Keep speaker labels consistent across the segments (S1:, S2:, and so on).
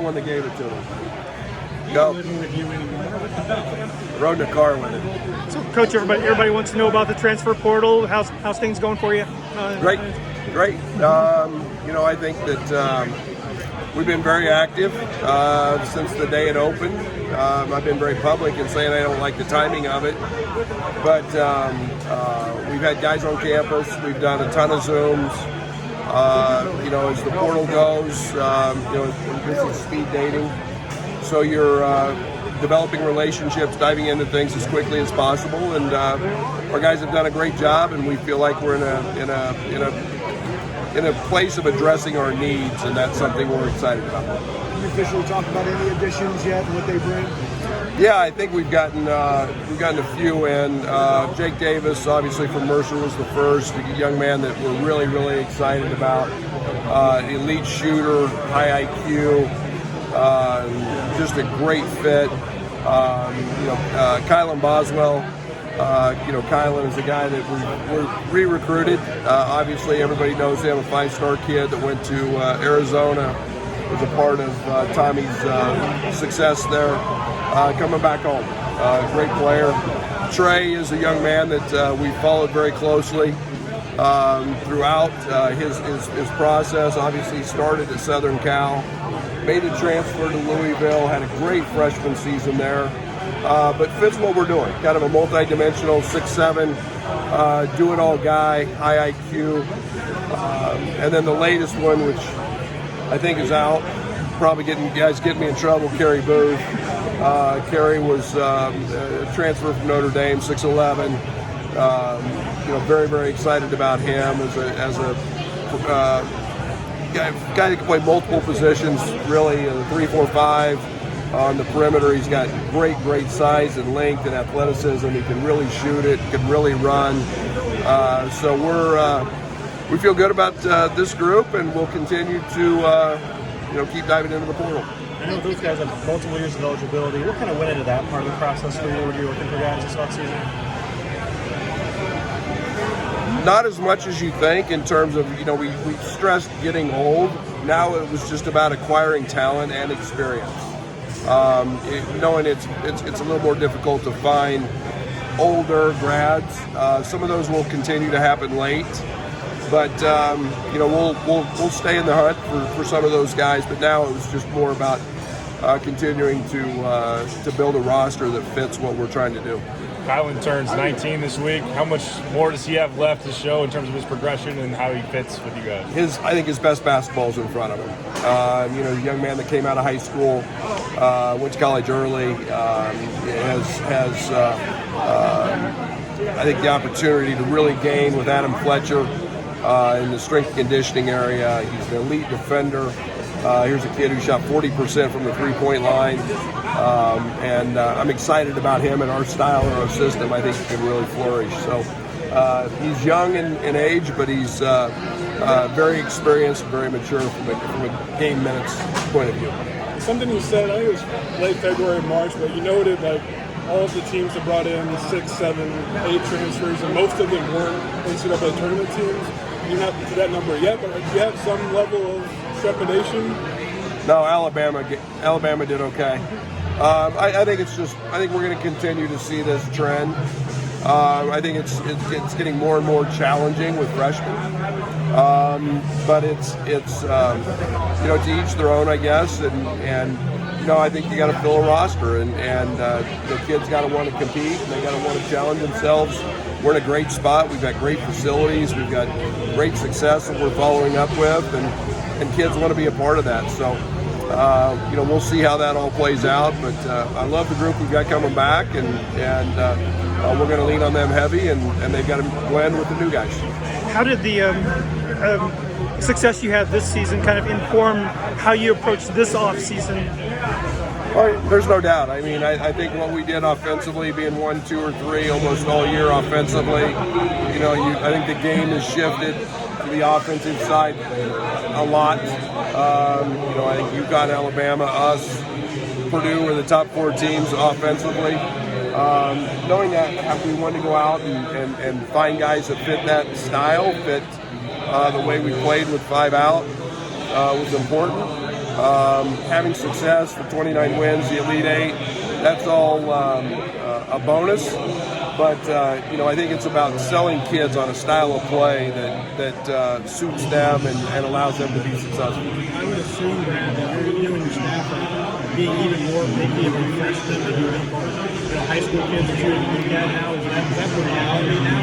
S1: the one that gave it to him. Go. Rode in a car with him.
S2: So, Coach, everybody wants to know about the transfer portal. How's things going for you?
S1: Great. I think that we've been very active since the day it opened. I've been very public in saying I don't like the timing of it, but we've had guys on campus. We've done a ton of Zooms. As the portal goes, this is speed dating. So you're developing relationships, diving into things as quickly as possible, and our guys have done a great job, and we feel like we're in a place of addressing our needs, and that's something we're excited about.
S3: Can you officially talk about any additions yet and what they bring?
S1: Yeah, I think we've gotten a few in. Jake Davis, obviously from Mercer, was the first, a young man that we're really, really excited about. Elite shooter, high IQ, just a great fit. Kylin Boswell. Kylin is a guy that we're re-recruited. Obviously, everybody knows him, a 5-star kid that went to Arizona, was a part of Tommy's success there. Coming back home, great player. Trey is a young man that we followed very closely throughout his process. Obviously, started at Southern Cal, made a transfer to Louisville, had a great freshman season there. But fits what we're doing. Kind of a multi-dimensional 6'7", do-it-all guy, high IQ. And then the latest one, which I think is out, probably getting me in trouble, Kerry Booth. Kerry was a transfer from Notre Dame, 6'11". Very, very excited about him as a guy that can play multiple positions, really, 3, 4, 5. On the perimeter, he's got great size and length and athleticism. He can really shoot it, can really run. So we feel good about this group, and we'll continue to keep diving into the portal.
S4: I know those guys have multiple years of eligibility. What kind of went into that part of the process for you? Were you looking for guys this offseason?
S1: Not as much as you think in terms of, we stressed getting old. Now it was just about acquiring talent and experience. Knowing it's a little more difficult to find older grads. Some of those will continue to happen late, but we'll stay in the hunt for some of those guys. But now it was just more about continuing to build a roster that fits what we're trying to do.
S5: Kylin turns 19 this week. How much more does he have left to show in terms of his progression and how he fits with you guys?
S1: I think his best basketball is in front of him. A young man that came out of high school, went to college early, has I think the opportunity to really gain with Adam Fletcher in the strength and conditioning area. He's an elite defender. Here's a kid who shot 40% from the three-point line. And I'm excited about him and our style and our system. I think he can really flourish. So he's young in age, but he's very experienced, very mature from a game minutes point of view.
S6: Something you said, I think it was late February, March, but you noted like all of the teams have brought in 6, 7, 8 transfers, and most of them weren't NCAA tournament teams. You're not to that number yet, but do you have some level of trepidation?
S1: No, Alabama did okay. I think we're going to continue to see this trend. I think it's getting more and more challenging with freshmen, but it's to each their own, I guess. And I think you got to fill a roster, and the kids got to want to compete, and they got to want to challenge themselves. We're in a great spot. We've got great facilities. We've got great success that we're following up with, and kids want to be a part of that. So. We'll see how that all plays out, but I love the group we've got coming back, and we're going to lean on them heavy, and they've got to blend with the new guys.
S2: How did the success you had this season kind of inform how you approach this off season?
S1: Well, there's no doubt. I mean, I think what we did offensively, being 1, 2, or 3 almost all year offensively, I think the game has shifted to the offensive side a lot. I think UConn, Alabama, us, Purdue were the top 4 teams offensively. Knowing that we wanted to go out and find guys that fit that style, fit the way we played with 5 out, was important. having success, the 29 wins, the Elite Eight, that's all a bonus. But I think it's about selling kids on a style of play that suits them and allows them to be successful.
S7: I would assume that you and your staff are being even more picky about freshmen than you were for high school kids that you would look at now. Is that the reality now?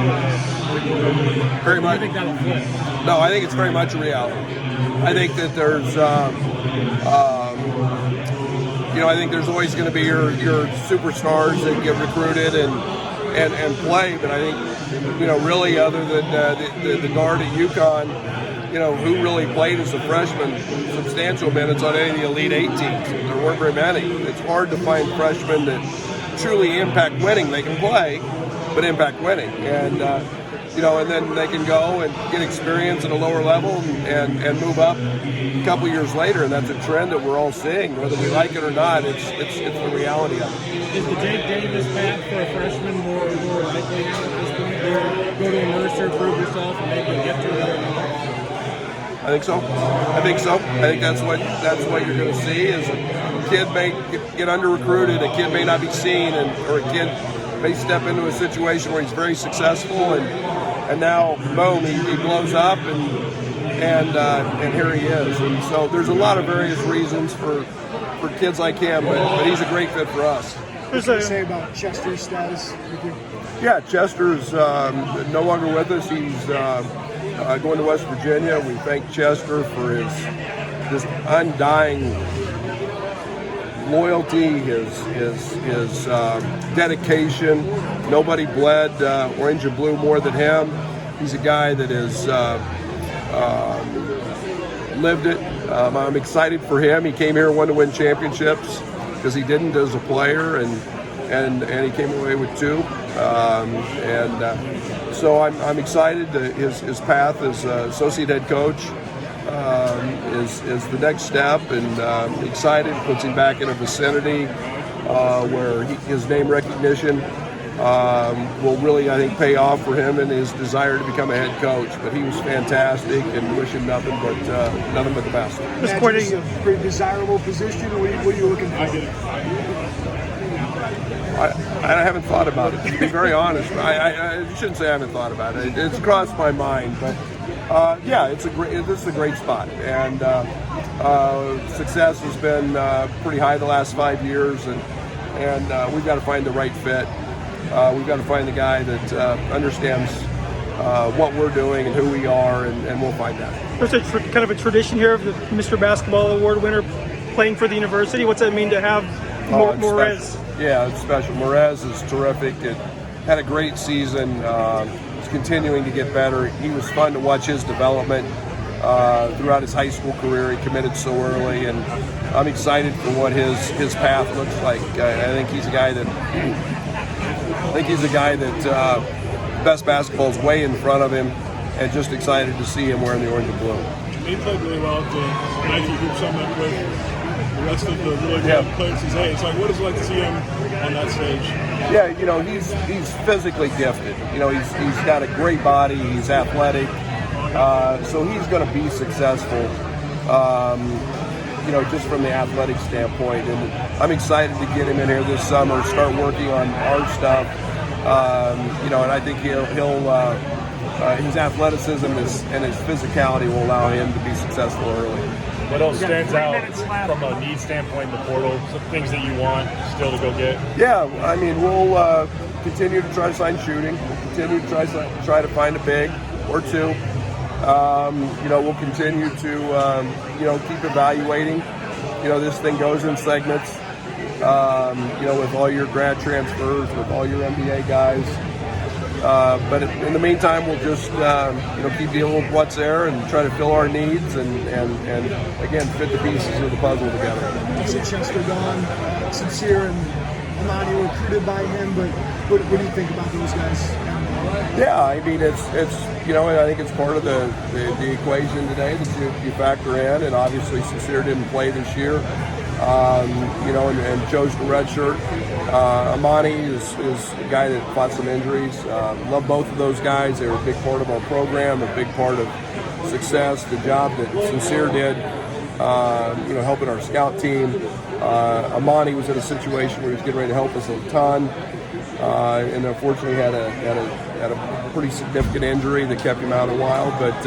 S1: Very much.
S7: I think that'll flip.
S1: No, I think it's very much a reality. I think that there's, I think there's always going to be your superstars that get recruited and play. But I think, really other than the guard at UConn, who really played as a freshman substantial minutes on any of the Elite Eight teams. There weren't very many. It's hard to find freshmen that truly impact winning. They can play, but impact winning. And, and then they can go and get experience at a lower level and move up a couple years later. And that's a trend that we're all seeing. Whether we like it or not, it's the reality of it.
S7: Is the Jake Davis path for a freshman more likely now at this point? Go to a Mercer, prove yourself, and maybe get to another?
S1: I think so. I think that's what you're going to see is a kid may get under recruited, a kid may not be seen, or a kid may step into a situation where he's very successful and now boom, he blows up and here he is. And so there's a lot of various reasons for kids like him, but he's a great fit for us.
S3: What can you say about Chester's status with you?
S1: Yeah, Chester's no longer with us. He's going to West Virginia. We thank Chester for his just undying loyalty, his dedication. Nobody bled orange and blue more than him. He's a guy that has lived it. I'm excited for him. He came here and wanted to win championships because he didn't as a player, and he came away with two. So I'm excited that his path as associate head coach is the next step, and excited. Puts him back in a vicinity where his name recognition will really, I think, pay off for him and his desire to become a head coach. But he was fantastic, and wish him nothing but the best.
S3: It's a pretty desirable position. What are you looking for?
S1: I haven't thought about it, to be very honest. I shouldn't say I haven't thought about it. It's crossed my mind, but this is a great spot, and success has been pretty high the last 5 years, and we've got to find the right fit. We've got to find the guy that understands what we're doing and who we are, and we'll find that.
S2: There's kind of a tradition here of the Mr. Basketball Award winner playing for the university. What's that mean to have Morez?
S1: Yeah, it's special. Morez is terrific. It had a great season. He's continuing to get better. He was fun to watch his development throughout his high school career. He committed so early, and I'm excited for what his path looks like. I think he's a guy that best basketball is way in front of him, and just excited to see him wearing the orange and blue.
S6: He played really well to Nike Hoop Summit with the rest of the really good players he's had. It's like, what is it like to see him on that stage?
S1: Yeah, he's physically gifted. He's got a great body. He's athletic, so he's going to be successful. Just from the athletic standpoint, and I'm excited to get him in here this summer, start working on our stuff. And I think he'll his athleticism and his physicality will allow him to be successful early.
S5: What else stands out from a need standpoint in the portal? Some things that you want still to go get?
S1: Yeah, I mean, we'll continue to try to sign shooting. We'll continue to try to find a big or two. We'll continue to keep evaluating. This thing goes in segments. With all your grad transfers, with all your NBA guys. But in the meantime, we'll just keep dealing with what's there and try to fill our needs and again fit the pieces of the puzzle together.
S3: You said Chester gone, Sincere and Amani were recruited by him, but what do you think about those guys?
S1: Yeah, I mean it's I think it's part of the equation today that you factor in, and obviously Sincere didn't play this year. And chose to redshirt. Amani is a guy that fought some injuries. Love both of those guys. They were a big part of our program, a big part of success. The job that Sincere did helping our scout team. Amani was in a situation where he was getting ready to help us a ton, and unfortunately had a pretty significant injury that kept him out a while. But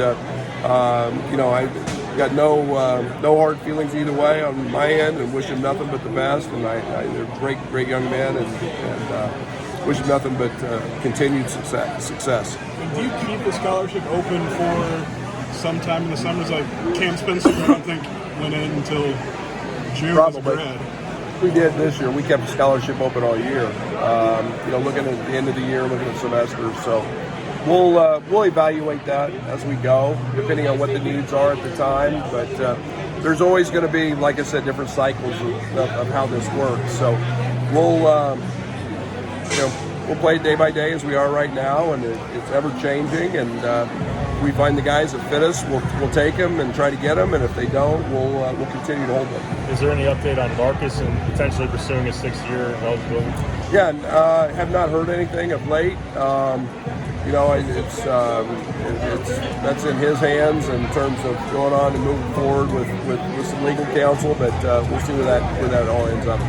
S1: I got no hard feelings either way on my end, and wish him nothing but the best. And they're great young men, and wish him nothing but continued success.
S6: Do you keep the scholarship open for sometime in the summers? Like Cam Spencer, I don't think went in until June as a
S1: Probably.
S6: grad.
S1: We did this year. We kept the scholarship open all year. Looking at the end of the year, looking at semesters. So we'll evaluate that as we go, depending on what the needs are at the time. But there's always going to be, like I said, different cycles of how this works. So we'll play it day by day as we are right now, and it's ever changing. And we find the guys that fit us, we'll take them and try to get them. And if they don't, we'll continue to hold them.
S5: Is there any update on Marcus and potentially pursuing a 6-year eligibility?
S1: Yeah, have not heard anything of late. It's that's in his hands in terms of going on and moving forward with some legal counsel. But we'll see where that all ends up.